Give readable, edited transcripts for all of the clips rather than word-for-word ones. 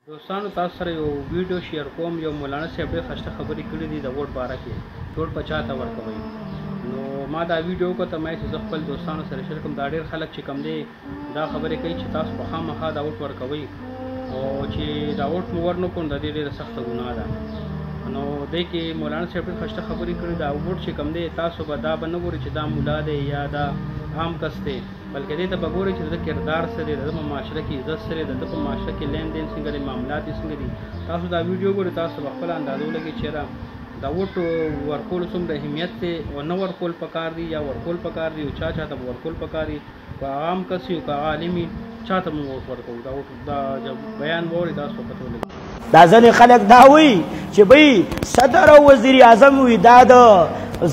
دوستانو تاسو سره یو ویډیو شیر کوم. یو مولانا صاحب ډېر خسته خبرې کړې دي د ووټ باره کې، ووټ په چا ته ورکوئ. نو ما دا ویډیو وکړه، ما چې زه خپل دوستانو سره شیر کوم. دا ډېر خلک چې کوم دی دا خبرې کوي چې تاسو په خامخا دا ووټ ورکوئ، او چې دا ووټ مو ور نه کړو د دې ډېره سخته ګناه ده. نو دې کې مولانا صاحب ډېر خسته خبرې کړې. دا ووټ چې کوم دی تاسو به دا به نه ګورئ چې دا مولا دی یا دا عام کس دی، بلکې دې ته به ګورئ چې د کردار څه دی، د په معاشره کې عزت څه دی، د په معاشره کې لین دین څنګه دی، معاملات یې څنګه دي. تاسو دا ویډیو ګورئ، تاسو به خپله اندازه ولګئ چې دا ووټ ورکول څومره اهمیت دی او نه ورکول پکار دي یا ورکول پکار دي، او چا چاته به ورکول پکار دي. که عام کس وي که عالم وي، چاته مو ووټ ورکوو. دا ووټ دا بیان واورئ، تاسو به پته ولګي. دا ځینې خلک دا وایي چې بی صدر او وزیر اعظم وي دا د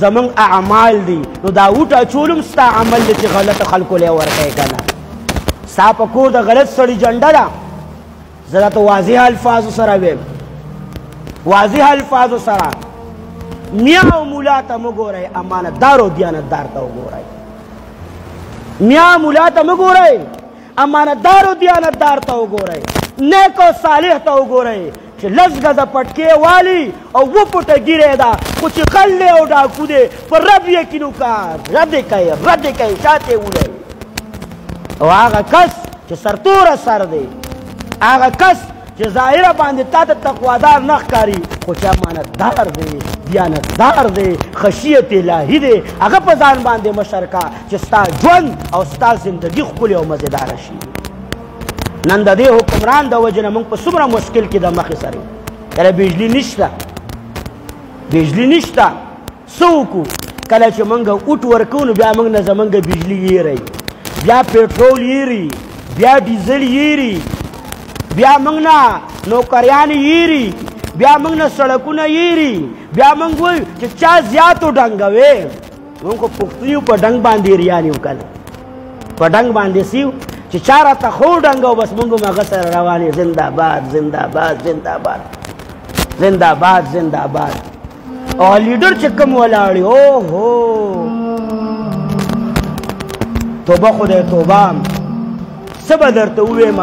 زمونږ اعمال دي، نو دا ووټ اچول هم ستا عمل دی چې غلطه خلکو لی ورکوې که نه. ستا په کور د غلط سړي جنډه ده. زه درته واضح الفاظو سره ویم، واضح الفاظو سره. میا او مولا ته مه ګورئ، امانتدار او دیانتدار ته وګورئ. میا مولا ته مه ګورئ، امانتدار او دیانتدار ته وګورئ. نیک او صالح ته وګورئ چې لس ګزه پټکې والي او و پټه ګیرې ده، خو چې غل دی او ډاکو دی په رب یقین وکړه، رد یې کوي رد یې کوي، شاته یې ولیئ. او هغه کس چې سرتوره سر دی، هغه کس چې ظاهره باندې تا ته تقوادار نه ښکاري، خو چې امانتدار دی، دیانتدار دی، خشیت الهي دی، هغه په ځان باندې مشر کا چې ستا ژوند او ستا زندګي ښکلې او مزېداره شي. نن د دې حکمران د وجې نه موږ په څومره مشکل کې د مخې سره یو. کله بجلي نشته، بجلي نشته، څه وکړو؟ کله چې موږ اوټ ورکوو نو بیا موږ نه زموږ بجلي یېری، بیا پېټرول یېري، بیا ډیزل یېري، بیا موږ نه نوکریان یېري، بیا موږ نه سړکونه یېري، بیا موږ وایو چې چا زیات وډنګوې. موږ خو پښتون یو، په ډنګ باندې ریان یو که نه، په ډنګ باندې سیو چې چا راته خو ډنګو بس موږ هم هغه سره روان یو. زنده‌باد زنده‌باد زنده‌باد زنده‌باد زنده‌باد. او لیډر چې کوم ولاړ یي، اوهو توبه خدای توبه، څه به درته ووایم.